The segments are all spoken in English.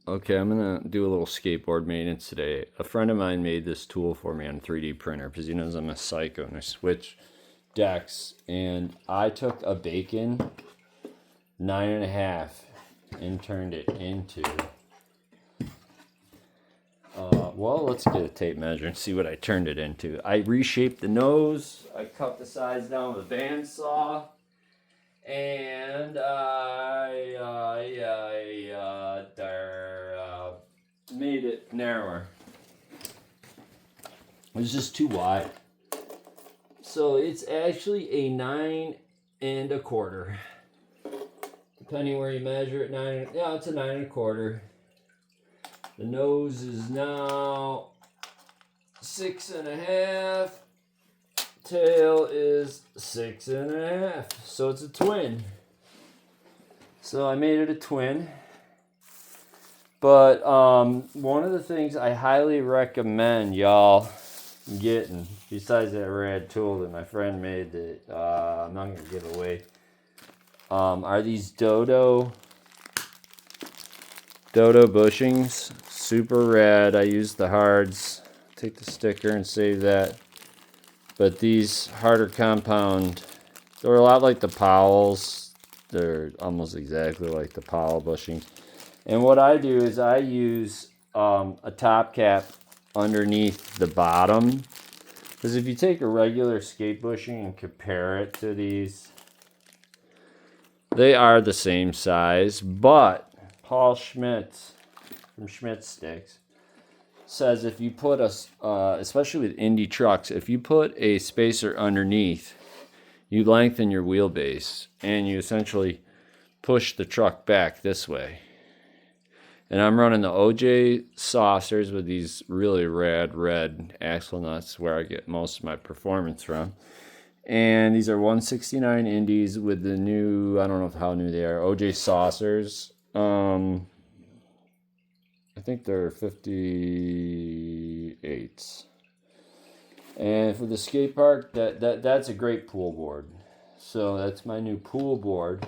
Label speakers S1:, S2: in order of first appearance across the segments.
S1: Okay, I'm gonna do a little skateboard maintenance today. A friend of mine made this tool for me on a 3D printer because he knows I'm a psycho and I switch decks. And I took a Bacon 9.5 and turned it into. Well, let's get a tape measure and see what I turned it into. I reshaped the nose. I cut the sides down with a bandsaw. And made it narrower. It was just too wide. So it's actually a 9.25. Depending where you measure it, it's a 9.25. The nose is now 6.5. Tail is 6.5. So it's a twin. So I made it a twin. But one of the things I highly recommend y'all getting, besides that rad tool that my friend made that I'm not going to give away, are these Dodo bushings. Super rad. I use the hards. Take the sticker and save that. But these harder compound, they're a lot like the Powells. They're almost exactly like the Powell bushings. And what I do is I use a top cap underneath the bottom. Because if you take a regular skate bushing and compare it to these, they are the same size. But Paul Schmitz from Schmitz Sticks says if you put especially with Indy trucks, if you put a spacer underneath, you lengthen your wheelbase and you essentially push the truck back this way. And I'm running the OJ saucers with these really rad red axle nuts where I get most of my performance from. And these are 169 Indies with the new, I don't know how new they are, OJ saucers. I think they're 58s. And for the skate park, that's a great pool board. So that's my new pool board.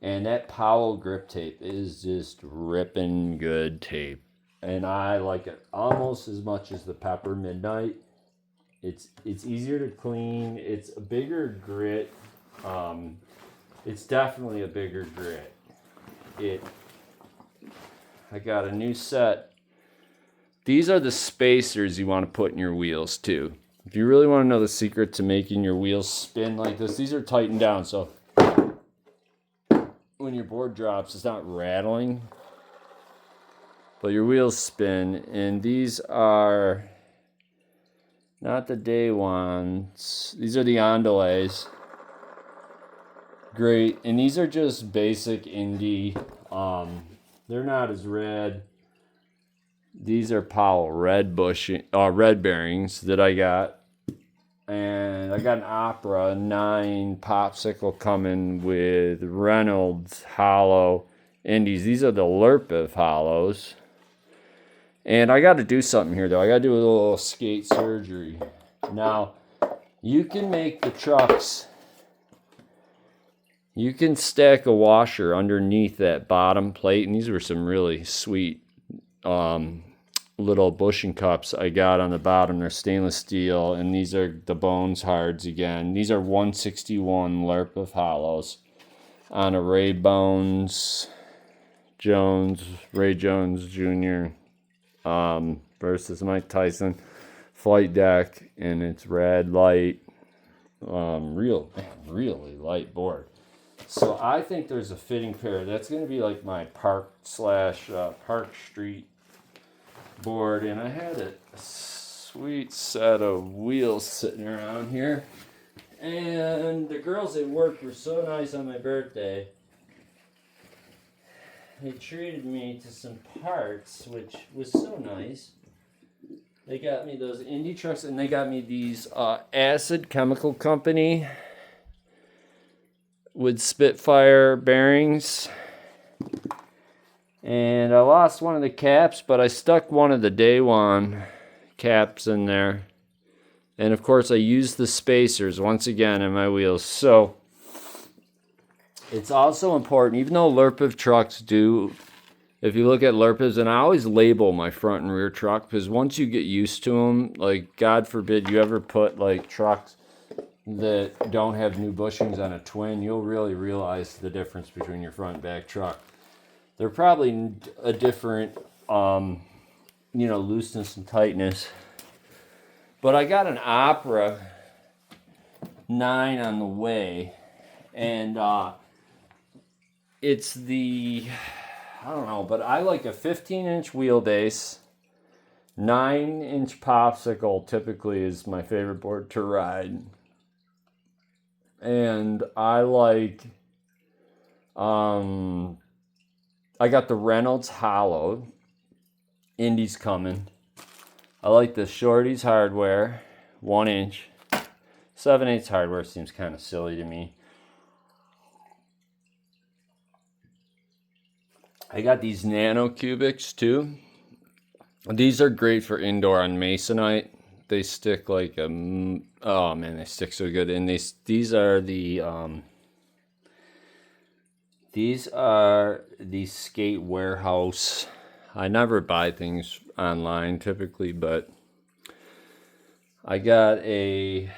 S1: And that Powell grip tape is just ripping good tape. And I like it almost as much as the Pepper Midnight. It's easier to clean. It's a bigger grit. It's definitely a bigger grit. I got a new set. These are the spacers you want to put in your wheels too. If you really want to know the secret to making your wheels spin like this, these are tightened down. So when your board drops, it's not rattling, but your wheels spin. And these are not the day ones. These are the Ondelays. Great. And these are just basic Indy. They're not as red. These are Powell red bearings that I got. And I got an Opera 9 popsicle coming with Reynolds hollow Indies. These are the Lerpiv hollows. And I got to do something here, though. I got to do a little skate surgery. Now, you can make the trucks. You can stack a washer underneath that bottom plate. And these were some really sweet little bushing cups I got on the bottom. They're stainless steel, and these are the Bones hards again. These are 161 Lerpiv hollows on a Ray Jones Jr. Versus Mike Tyson flight deck, and it's red light, really light board. So I think there's a fitting pair. That's going to be like my Park Street board, and I had a sweet set of wheels sitting around here, and the girls at work were so nice on my birthday. They treated me to some parts, which was so nice. They got me those Indy trucks, and they got me these Acid Chemical Company with Spitfire bearings. And I lost one of the caps, but I stuck one of the Day One caps in there. And of course I used the spacers once again in my wheels. So it's also important, even though Lerpiv trucks do if you look at Lurpas, and I always label my front and rear truck, because once you get used to them, like God forbid you ever put like trucks that don't have new bushings on a twin, you'll really realize the difference between your front and back truck. They're probably a different, looseness and tightness. But I got an Opera 9 on the way, and it's I don't know, but I like a 15-inch wheelbase. 9-inch popsicle typically is my favorite board to ride. And I like, I got the Reynolds Hollow. Indy's coming. I like the Shorty's hardware, 1-inch. 7/8 hardware seems kind of silly to me. I got these Nano Cubics too. These are great for indoor on masonite. They stick like a, oh man, they stick so good. And these are the Skate Warehouse. I never buy things online typically, but I got a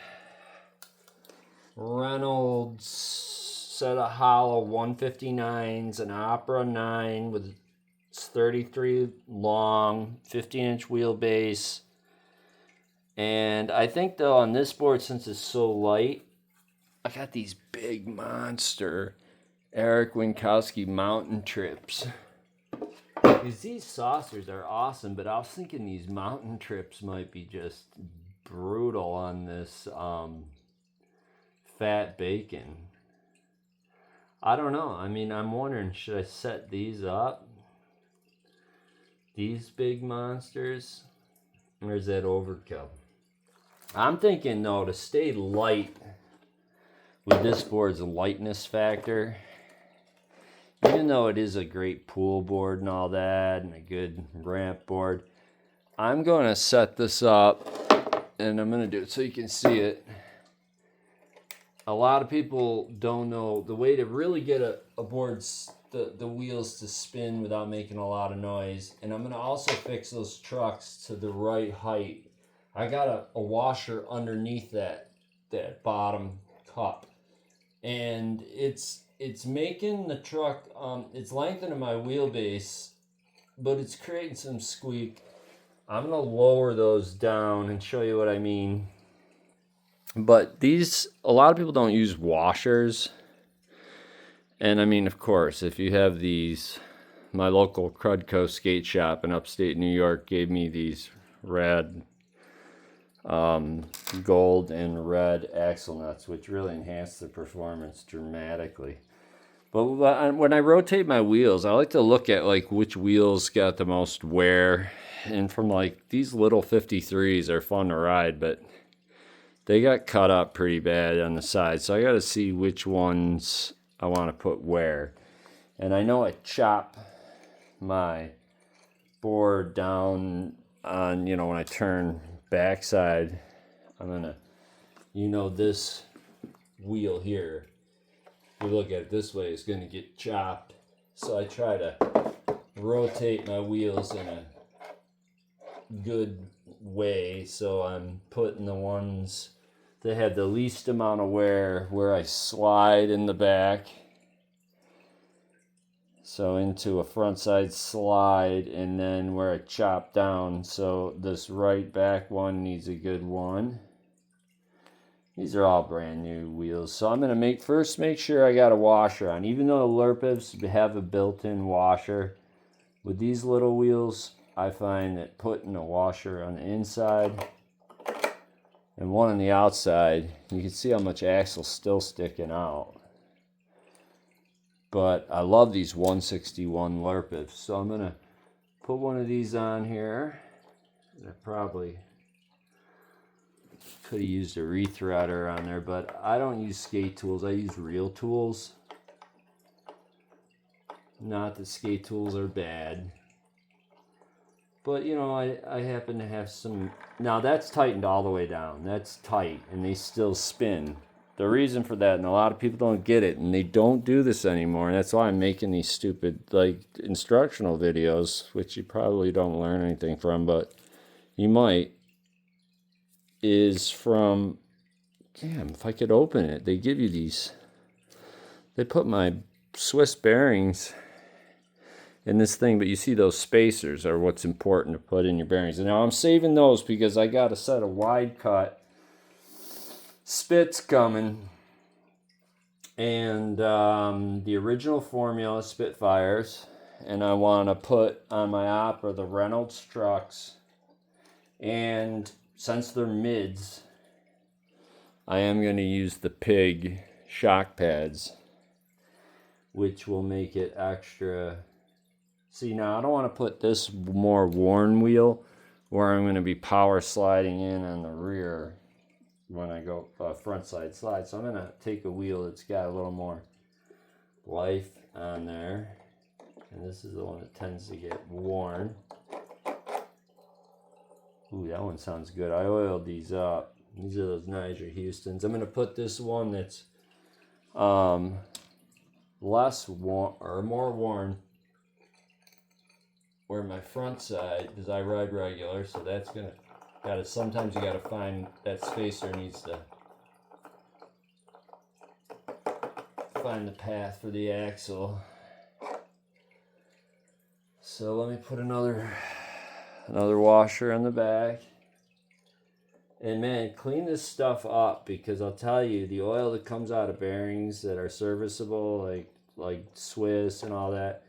S1: Reynolds set of hollow 159s, an Opera 9 with 33 long, 15-inch wheelbase. And I think though on this board, since it's so light, I got these big monster Eric Winkowski mountain trips. Because these saucers are awesome, but I was thinking these mountain trips might be just brutal on this fat bacon. I don't know. I mean, I'm wondering, should I set these up? These big monsters? Or is that overkill? I'm thinking, though, to stay light with this board's lightness factor, even though it is a great pool board and all that, and a good ramp board, I'm going to set this up, and I'm going to do it so you can see it. A lot of people don't know the way to really get a board's the wheels to spin without making a lot of noise. And I'm going to also fix those trucks to the right height. I got a washer underneath that bottom cup, and it's making the truck, it's lengthening my wheelbase, but it's creating some squeak. I'm going to lower those down and show you what I mean. But these, a lot of people don't use washers. And I mean, of course, if you have these, my local Crudco skate shop in upstate New York gave me these rad gold and red axle nuts, which really enhance the performance dramatically. But when I rotate my wheels, I like to look at like which wheels got the most wear. And from like these little 53s are fun to ride, but they got cut up pretty bad on the side. So I got to see which ones I want to put where. And I know I chop my board down on, when I turn backside, I'm going to, this wheel here, if you look at it this way, it's going to get chopped. So I try to rotate my wheels in a good way, so I'm putting the ones that have the least amount of wear where I slide in the back, so into a front side slide, and then where I chop down, so this right back one needs a good one. These are all brand new wheels, so I'm going to first make sure I got a washer on. Even though the Lurpas have a built-in washer, with these little wheels I find that putting a washer on the inside and one on the outside, you can see how much axle's still sticking out. But I love these 161 Lurpas, so I'm going to put one of these on here. I probably could have used a rethreader on there, but I don't use skate tools, I use real tools. Not that skate tools are bad. But, I happen to have some... Now, that's tightened all the way down. That's tight, and they still spin. the reason for that, and a lot of people don't get it, and they don't do this anymore, and that's why I'm making these stupid, like, instructional videos, which you probably don't learn anything from, but you might, is from, damn, if I could open it, they give you these, they put my Swiss bearings in this thing, but you see those spacers are what's important to put in your bearings. And now I'm saving those because I got a set of wide cut spits coming, and the original formula Spitfires, and I want to put on my Opera the Reynolds trucks, and since they're mids, I am going to use the Pig shock pads, which will make it extra. See, now I don't want to put this more worn wheel where I'm going to be power sliding in on the rear when I go front side slide. So I'm going to take a wheel that's got a little more life on there. And this is the one that tends to get worn. Ooh, that one sounds good. I oiled these up. These are those Niger Houstons. I'm going to put this one that's less worn or more worn where my front side, because I ride regular, so that's going to sometimes you gotta find that spacer needs to find the path for the axle. So let me put another washer on the back. And man, clean this stuff up, because I'll tell you, the oil that comes out of bearings that are serviceable, like Swiss and all that,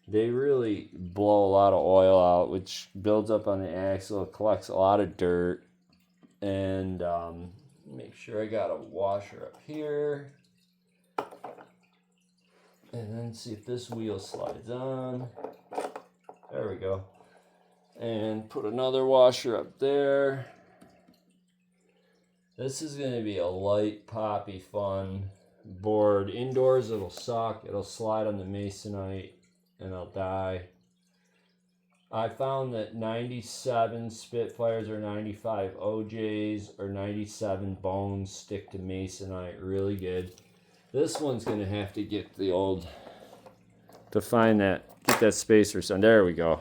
S1: they really blow a lot of oil out, which builds up on the axle, collects a lot of dirt. And make sure I got a washer up here. And then see if this wheel slides on. There we go. And put another washer up there. This is going to be a light, poppy, fun board. Indoors it'll suck. It'll slide on the masonite and I'll die. I found that 97 Spitfires or 95 OJs or 97 Bones stick to masonite really good. This one's going to have to get the old, to find that, get that spacer. So there we go.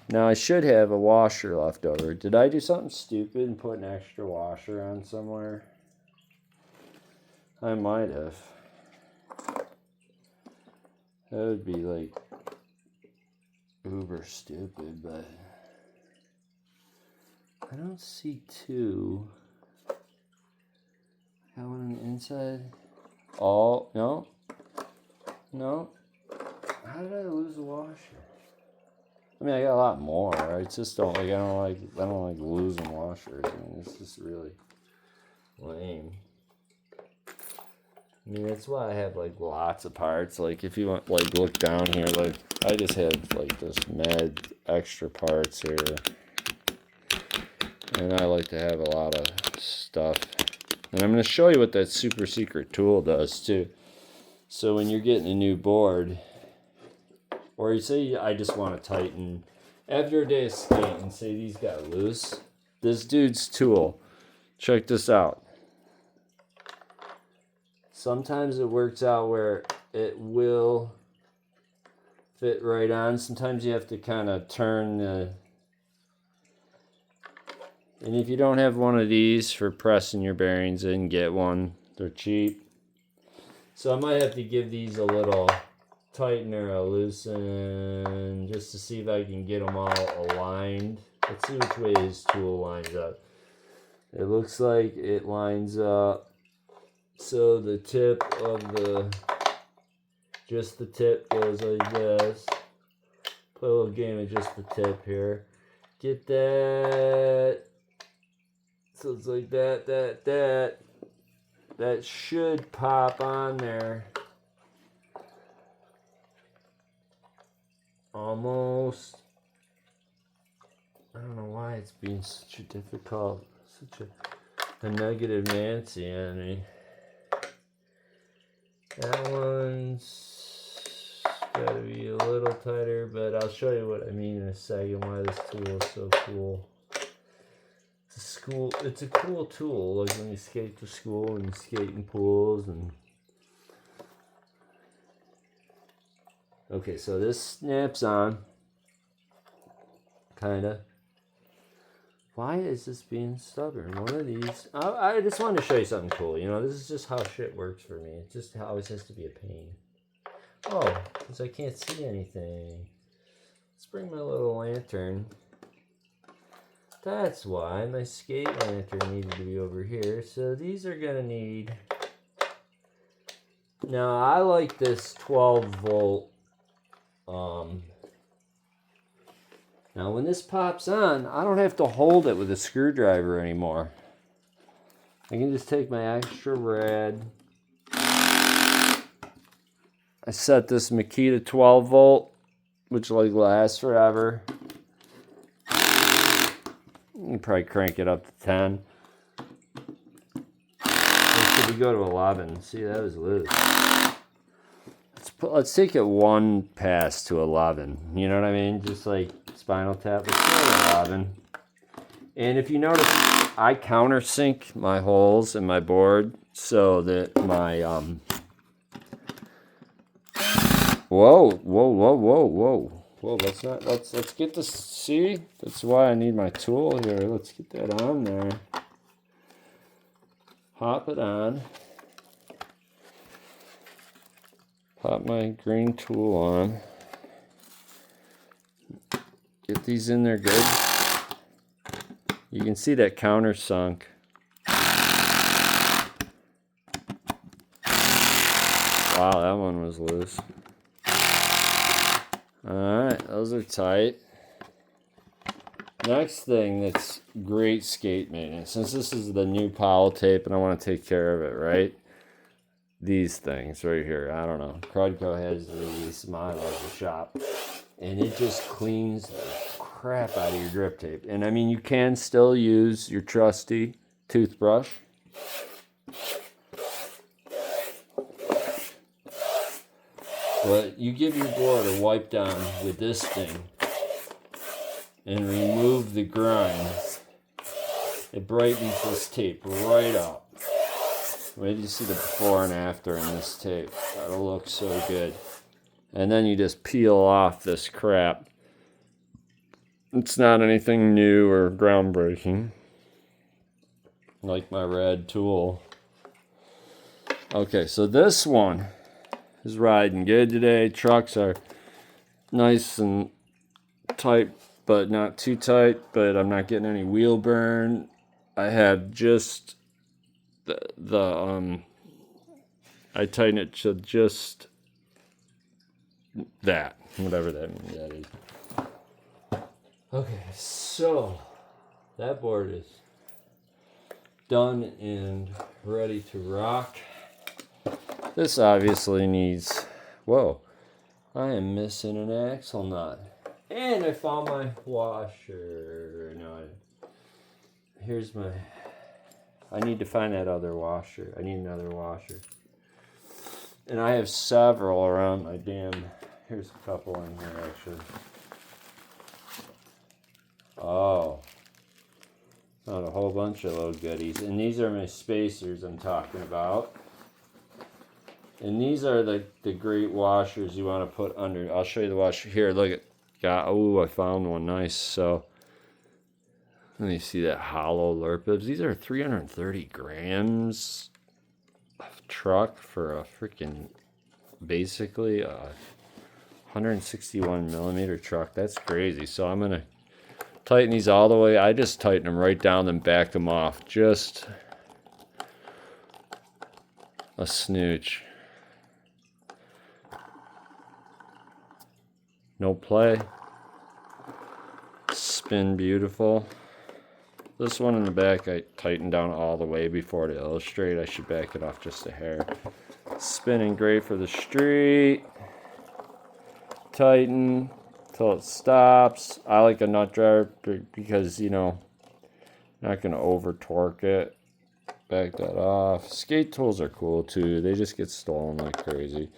S1: Now I should have a washer left over. Did I do something stupid and put an extra washer on somewhere? I might have. That would be like uber stupid, but I don't see two. Got one on the inside. Oh, no. No. How did I lose the washer? I mean, I got a lot more. I just don't like. I don't like losing washers. I mean, it's just really lame. I mean, that's why I have like lots of parts. Like, if you want, like, look down here, like I just have like this mad extra parts here, and I like to have a lot of stuff. And I'm going to show you what that super secret tool does too. So when you're getting a new board, or you say I just want to tighten after a day of skating, say these got loose, this dude's tool, check this out. Sometimes it works out where it will fit right on. Sometimes you have to kind of turn the, and if you don't have one of these for pressing your bearings in, get one. They're cheap. So I might have to give these a little tighten or a loosen just to see if I can get them all aligned. Let's see which way his tool lines up. It looks like it lines up. So the tip of just the tip goes like this. Play a little game of just the tip here. Get that. So it's like that. That should pop on there. Almost. I don't know why it's being such a difficult, such a negative Nancy on me. That one's got to be a little tighter, but I'll show you what I mean in a second, why this tool is so cool. It's It's a cool tool, like when you skate to school and skate in pools and. Okay, so this snaps on. Kinda. Why is this being stubborn? One of these. I just wanted to show you something cool. You know, this is just how shit works for me. It just always has to be a pain. Oh, because I can't see anything. Let's bring my little lantern. That's why my skate lantern needed to be over here. So these are going to need... Now, I like this 12 volt. Now, when this pops on, I don't have to hold it with a screwdriver anymore. I can just take my extra rad. I set this Makita 12 volt, which like lasts forever. You can probably crank it up to 10. Or should we go to 11? See, that was loose. Let's take it one pass to 11. You know what I mean? Just like Spinal Tap. Let's go to 11. And if you notice, I countersink my holes in my board so that my Whoa, let's get this. See? That's why I need my tool here. Let's get that on there. Pop it on. Pop my green tool on. Get these in there good. You can see that countersunk. Wow, that one was loose. Alright, those are tight. Next thing that's great skate maintenance, since this is the new Powell tape and I want to take care of it, right? These things right here, I don't know. Crudco has these, my local shop, and it just cleans the crap out of your drip tape. And I mean, you can still use your trusty toothbrush. But you give your board a wipe down with this thing and remove the grime. It brightens this tape right up. Wait till you see the before and after in this tape. That'll look so good. And then you just peel off this crap. It's not anything new or groundbreaking. Like my red tool. Okay, so this one is riding good today. Trucks are nice and tight, but not too tight. But I'm not getting any wheel burn. I have just I tighten it to just that, whatever that is. Okay, so that board is done and ready to rock. This obviously needs, whoa, I am missing an axle nut. And I found my washer. No, here's my, I need to find that other washer. I need another washer. And I have several around my damn, here's a couple in here actually. Oh, not a whole bunch of little goodies. And these are my spacers I'm talking about. And these are the great washers you want to put under. I'll show you the washer here. Look at, oh, I found one nice. So let me see that hollow Lurpibs. These are 330 grams of truck for a freaking, basically a 161 millimeter truck. That's crazy. So I'm going to tighten these all the way. I just tighten them right down and back them off. Just a snooch. No play. Spin beautiful. This one in the back I tightened down all the way before to illustrate. I should back it off just a hair. Spinning great for the street. Tighten till it stops. I like a nut driver because, you know, not going to over torque it. Back that off. Skate tools are cool too. They just get stolen like crazy.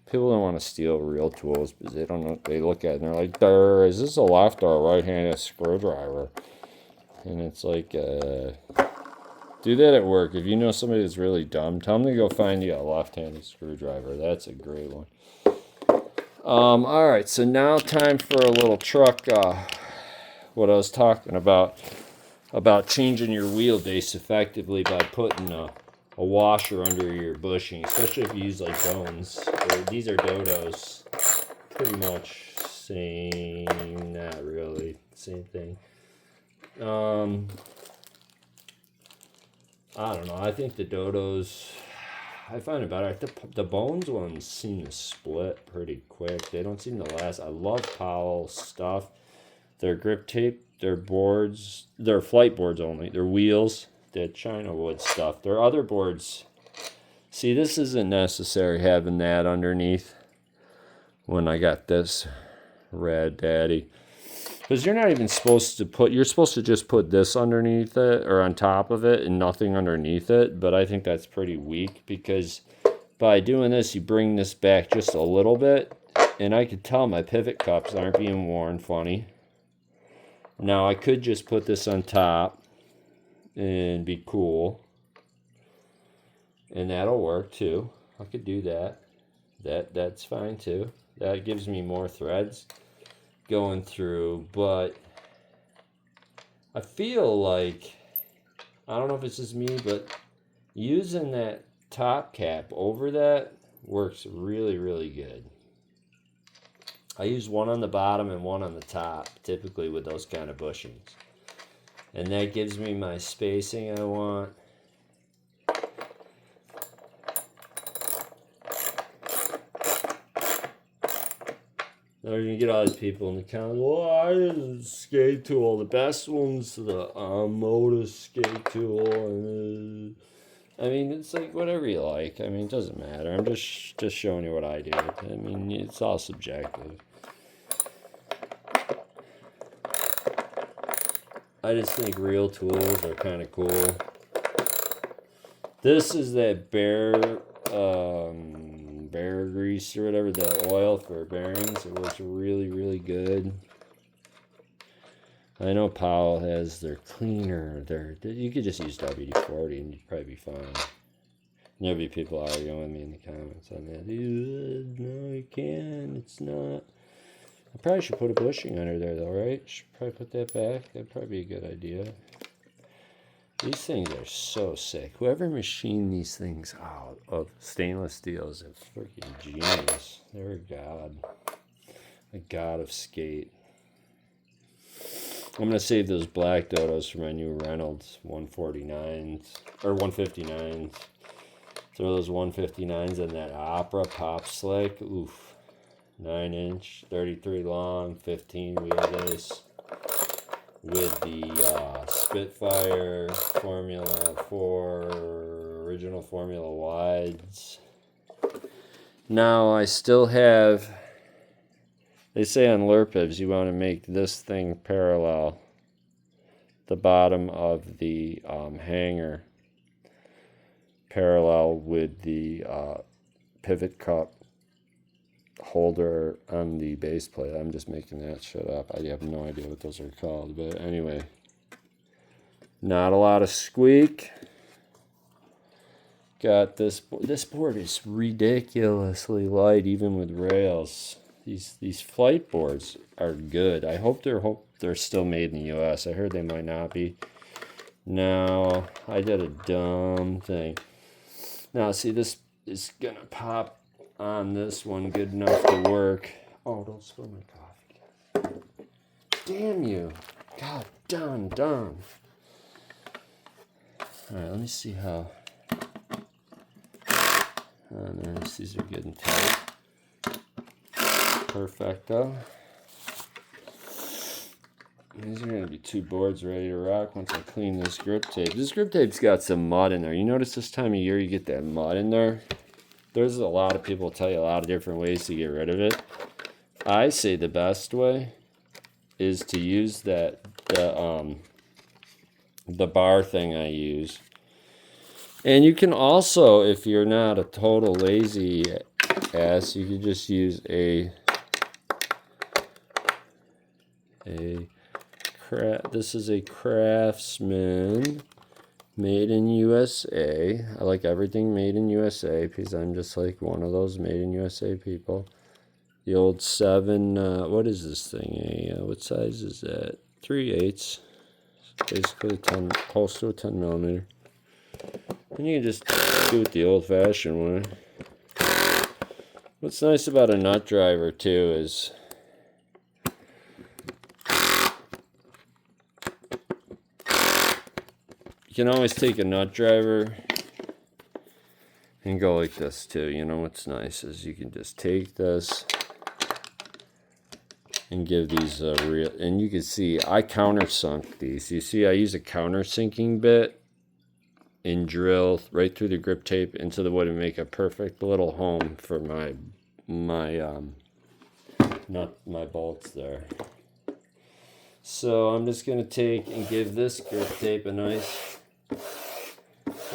S1: People don't want to steal real tools because they don't know. They look at it and they're like, "Is this a left or a right-handed screwdriver?" And it's like, do that at work. If you know somebody that's really dumb, tell them to go find you a left-handed screwdriver. That's a great one. All right, so now time for a little truck, what I was talking about changing your wheelbase effectively by putting a washer under your bushing, especially if you use like bones. These are dodos, pretty much same, not really, same thing. I don't know, I think the dodos, I find it better. The bones ones seem to split pretty quick. They don't seem to last. I love Powell stuff. Their grip tape, their boards, their flight boards only, their wheels, the China wood stuff. Their other boards, see, this isn't necessary having that underneath when I got this Rad Daddy. Because you're not even supposed to put, you're supposed to just put this underneath it or on top of it and nothing underneath it. But I think that's pretty weak because by doing this, you bring this back just a little bit. And I could tell my pivot cups aren't being worn funny. Now I could just put this on top and be cool. And that'll work too. I could do that. That's fine too. That gives me more threads going through, but I feel like, I don't know if it's just me, but using that top cap over that works really, really good. I use one on the bottom and one on the top, typically with those kind of bushings. And that gives me my spacing I want. Now you're going to get all these people in the comments, well, I use a skate tool. The best one's the Moda skate tool. And, I mean, it's like whatever you like. I mean, it doesn't matter. I'm just showing you what I do. I mean, it's all subjective. I just think real tools are kind of cool. This is that bear grease or whatever, the oil for bearings. It works really, really good. I know Powell has their cleaner. You could just use WD-40 and you'd probably be fine. There'll be people arguing with me in the comments on that. No, you can't. It's not. I probably should put a bushing under there though, right? Should probably put that back. That'd probably be a good idea. These things are so sick. Whoever machined these things out of stainless steel is a freaking genius. They're a god. A god of skate. I'm going to save those black dodos for my new Reynolds 149s, or 159s. Throw those 159s in that Opera Pop Slick. Oof. 9-inch, 33 long, 15 wheelbase. With the Spitfire Formula 4 original Formula wides. Now I still have, they say on Lurpivs you want to make this thing parallel the bottom of the hanger parallel with the pivot cup holder on the base plate. I'm just making that shit up. I have no idea what those are called, but anyway, not a lot of squeak. Got this board is ridiculously light even with rails. These flight boards are good. I hope they're still made in the US. I heard they might not be. No, I did a dumb thing. Now see, this is gonna pop on this one good enough to work. Oh, don't spill my coffee. Damn you. God darn. Alright, let me see how. These are getting tight. Perfecto. These are going to be two boards ready to rock once I clean this grip tape. This grip tape's got some mud in there. You notice this time of year you get that mud in there? There's a lot of people tell you a lot of different ways to get rid of it. I say the best way is to use the bar thing I use. And you can also, if you're not a total lazy ass, you can just use a this is a Craftsman made in USA. I like everything made in USA because I'm just like one of those made in USA people. The old 7, what is this thing? What size is that? 3/8. Basically 10, close to a 10 millimeter. And you can just do it the old-fashioned way. What's nice about a nut driver too is you can always take a nut driver and go like this too. You know what's nice is you can just take this and give these a real, and you can see I countersunk these. You see I use a countersinking bit and drill right through the grip tape into the wood and make a perfect little home for my bolts there. So I'm just gonna take and give this grip tape a nice.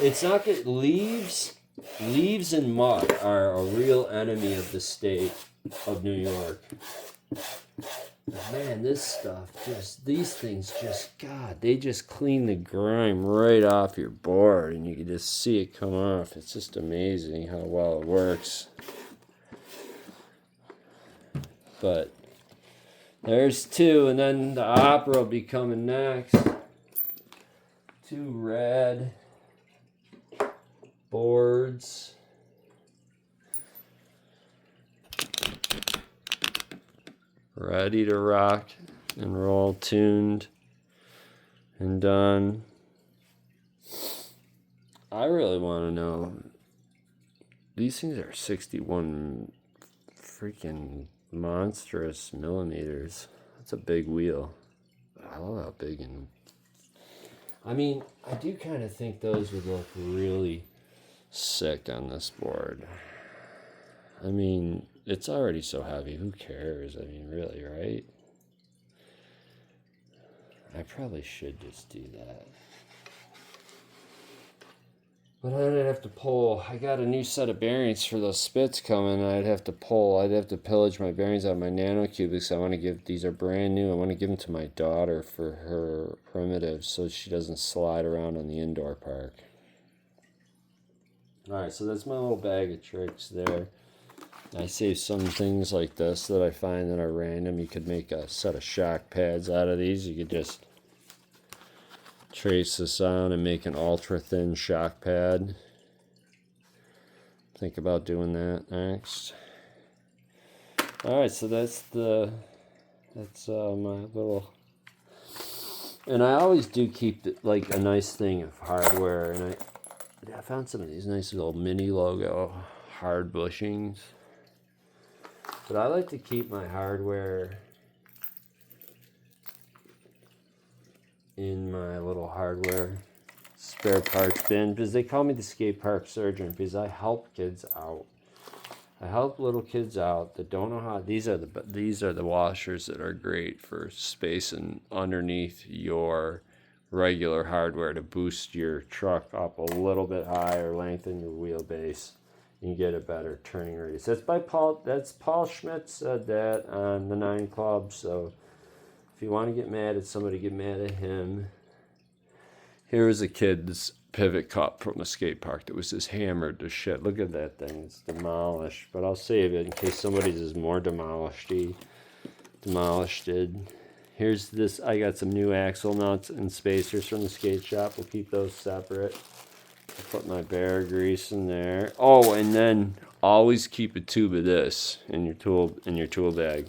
S1: It's not good. Leaves and mud are a real enemy of the state of New York. Man, this stuff, these things God, they just clean the grime right off your board and you can just see it come off. It's just amazing how well it works. But there's 2, and then the opera will be coming next. 2 red boards. Ready to rock and roll, tuned and done. I really want to know. These things are 61 freaking monstrous millimeters. That's a big wheel. I love how big and. I mean, I do kind of think those would look really sick on this board. I mean, it's already so heavy. Who cares? I mean, really, right? I probably should just do that. But then I'd have to pull. I got a new set of bearings for those spits coming. I'd have to pillage my bearings out of my nanocubics. I want to give, these are brand new. I want to give them to my daughter for her primitives so she doesn't slide around on the indoor park. Alright, so that's my little bag of tricks there. I save some things like this that I find that are random. You could make a set of shock pads out of these. You could just trace this on and make an ultra thin shock pad. Think about doing that next. Alright, so that's my little, and I always do keep like a nice thing of hardware, and I found some of these nice little mini logo hard bushings. But I like to keep my hardware in my little hardware spare parts bin because they call me the skate park surgeon because I help kids out. I help little kids out that don't know how. These are the washers that are great for spacing underneath your regular hardware to boost your truck up a little bit higher, lengthen your wheelbase. You get a better turning radius. That's Paul Schmidt said that on the 9 Club. So if you want to get mad at somebody, get mad at him. Here was a kid's pivot cup from a skate park that was just hammered to shit. Look at that thing. It's demolished. But I'll save it in case somebody's is more demolished. Here's this. I got some new axle nuts and spacers from the skate shop. We'll keep those separate. I'll put my bear grease in there. Oh, and then always keep a tube of this in your tool bag.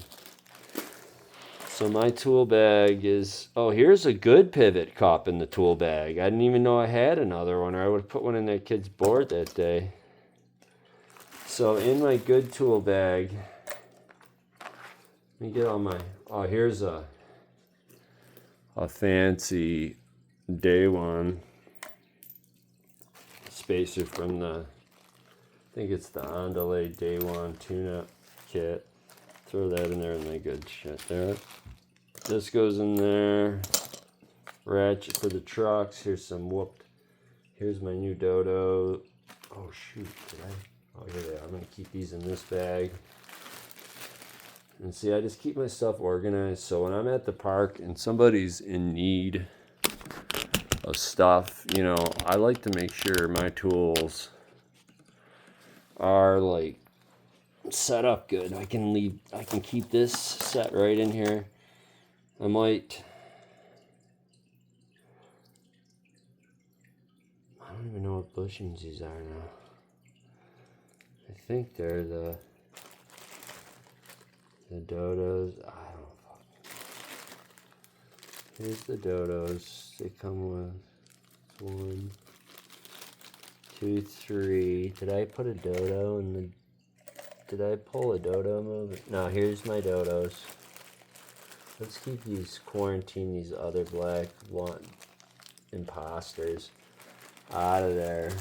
S1: So my tool bag is, here's a good pivot cup in the tool bag. I didn't even know I had another one, or I would have put one in that kid's board that day. So in my good tool bag, let me get all my, here's a fancy day one spacer from I think it's the Andale Day One tune-up kit. Throw that in there with my good shit there. This goes in there. Ratchet for the trucks. Here's my new Dodo. Oh shoot, here they are. I'm gonna keep these in this bag. And see, I just keep my stuff organized, so when I'm at the park and somebody's in need of stuff, you know, I like to make sure my tools are like set up good. I can keep this set right in here. I don't even know what bushings these are now. I think they're the dodos. I don't know. Here's the dodos. They come with 1, 2, 3. Did I put a dodo in the... Did I pull a dodo move? No, here's my dodos. Let's keep these other black imposters out of there.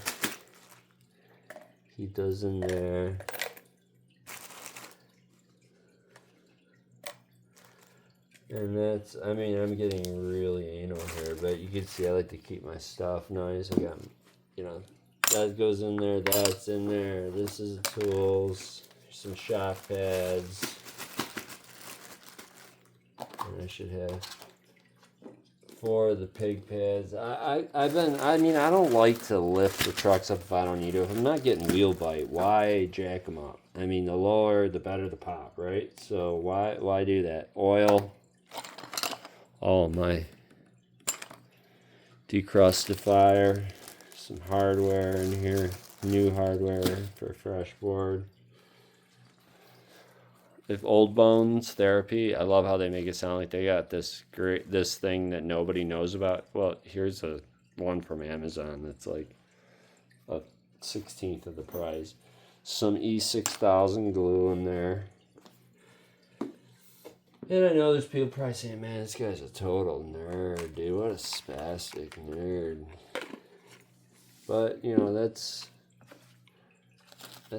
S1: Keep those in there. And that's, I mean, I'm getting really anal here, but you can see I like to keep my stuff nice. I got, you know, that goes in there, that's in there. This is the tools, some shock pads. And I should have 4 of the pig pads. I don't like to lift the trucks up if I don't need to. If I'm not getting wheel bite, why jack them up? I mean, the lower, the better the pop, right? So why do that? Oil. All my decrustifier, some hardware in here, new hardware for a fresh board. If Old Bones Therapy, I love how they make it sound like they got this thing that nobody knows about. Well, here's a one from Amazon that's like a 16th of the price. Some E6000 glue in there. And I know there's people probably saying, man, this guy's a total nerd, dude. What a spastic nerd. But, you know, that's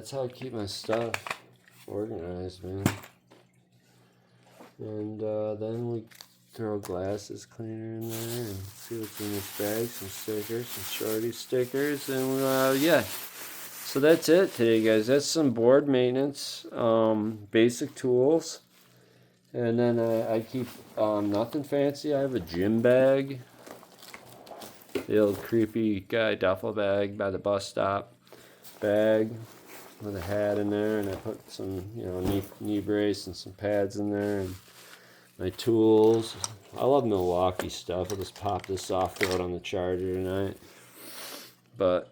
S1: how I keep my stuff organized, man. And then we throw glasses cleaner in there and see what's in this bag. Some stickers, some shorty stickers. And, yeah. So that's it today, guys. That's some board maintenance, basic tools. And then I keep nothing fancy. I have a gym bag, the old creepy guy duffel bag by the bus stop bag with a hat in there, and I put some, you know, knee brace and some pads in there, and my tools. I love Milwaukee stuff. I'll just pop this off-road on the charger tonight. But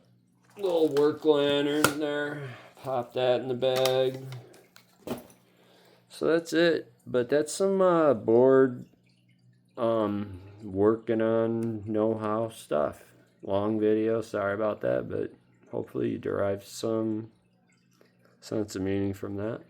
S1: little work lantern there, pop that in the bag. So that's it. But that's some board working on know-how stuff. Long video, sorry about that, but hopefully you derived some sense of meaning from that.